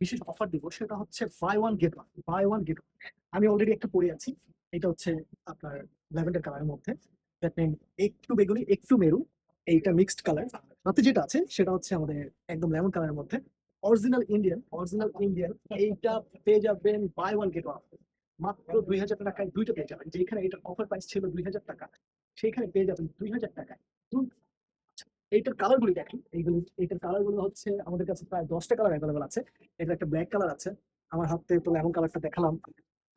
বিশেষ অফার দিব, সেটা হচ্ছে buy one get one, buy one get one. আমি অলরেডি একটা পরে আছি, এটা হচ্ছে আপনার ল্যাভেন্ডার কালারের মধ্যে, দ্যাট মিন একটু বেগুনি একটু মেরুন, এইটা মিক্সড কালার। সাথে যেটা আছে সেটা হচ্ছে আমাদের একদম লেমন কালারের মধ্যে, অরিজিনাল ইন্ডিয়ান, অরিজিনাল ইন্ডিয়ান। এইটা পেয়ে যাবেন বাই ওয়ান গেট ওয়ান, মাত্র 2000 টাকায় দুইটা পেয়ে যাবেন। যেখানে এটার অফার প্রাইস ছিল 2000 টাকা, সেইখানে পেয়ে যাবেন 2000 টাকায়। এইটার কালার গুলি দেখেন, এইটার কালার গুলো হচ্ছে আমাদের কাছে প্রায় 10টা কালার অ্যাভেলেবল আছে। এটা একটা ব্ল্যাক কালার আছে, আমার হাতে তো লেমন কালারটা দেখালাম,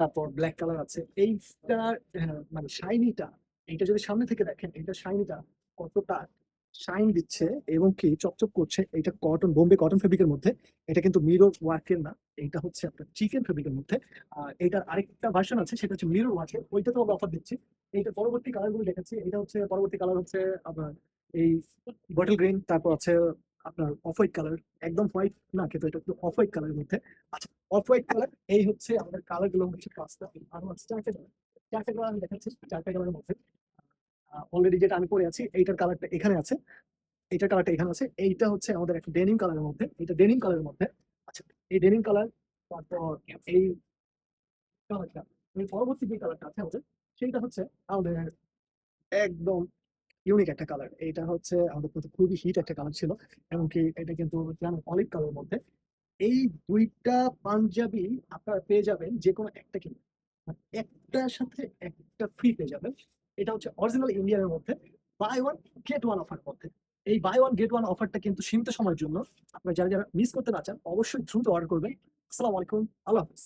তারপর ব্ল্যাক কালার আছে। এইটার মানে শাইনিটা, এইটা যদি সামনে থেকে দেখেন, এইটা শাইনিটা কতটা শাইন দিচ্ছে এবং কি চকচক করছে। এটা কটন, বোম্বে কটন ফেব্রিকের মধ্যে, এটা কিন্তু মিরর ওয়ার্কের না, এইটা হচ্ছে আপনার চিকেন ফেব্রিকের মধ্যে। আর এটার আরেকটা ভার্সন আছে, সেটা হচ্ছে মিরর ওয়ার্কের, ওইটা তো আমরা অফার দিচ্ছি। এইটা পরবর্তী কালার গুলো দেখাচ্ছি। এটা হচ্ছে পরবর্তী কালার হচ্ছে আপনার এই বটল গ্রিন, তারপর আছে আপনার অফ হোয়াইট কালার, একদম হোয়াইট না কিন্তু এটা একটু অফ হোয়াইট কালারের মধ্যে। আচ্ছা, অফ হোয়াইট কালার, এই হচ্ছে আমাদের কালার গুলো হচ্ছে পাঁচটা, আর হচ্ছে চারটে কালার। চারটে কালার আমি দেখাচ্ছি, চারটে কালারের মধ্যে অলরেডি যেটা আমি পরে আছি এইটার কালারটা এখানে আছে, এইটার কালারটা এখানে আছে। এইটা হচ্ছে আমাদের একটা ডেনিম কালারের মধ্যে, এটা ডেনিম কালারের মধ্যে। আচ্ছা, এই ডেনিম কালার, তারপর এই কালারটা, এই পরবর্তী যে কালারটা আছে আমাদের, সেইটা হচ্ছে আমাদের একদম ইউনিক একটা কালার। এটা হচ্ছে আমাদের প্রতি খুবই হিট একটা কালার ছিল, এমনকি এটা কিন্তু অলিভ কালারের মধ্যে। এই দুইটা পাঞ্জাবি আপনারা পেয়ে যাবেন যে কোনো একটা কিনে, মানে একটার সাথে একটা ফ্রি পেয়ে যাবেন। এটা হচ্ছে অরিজিনাল ইন্ডিয়ানের মধ্যে buy one get one offer মধ্যে। এই বাই ওয়ান গেট ওয়ান অফারটা কিন্তু সীমিত সময়ের জন্য, আপনারা যারা যারা মিস করতে না চান অবশ্যই দ্রুত অর্ডার করবেন। আসসালামু আলাইকুম, আল্লাহ হাফিজ।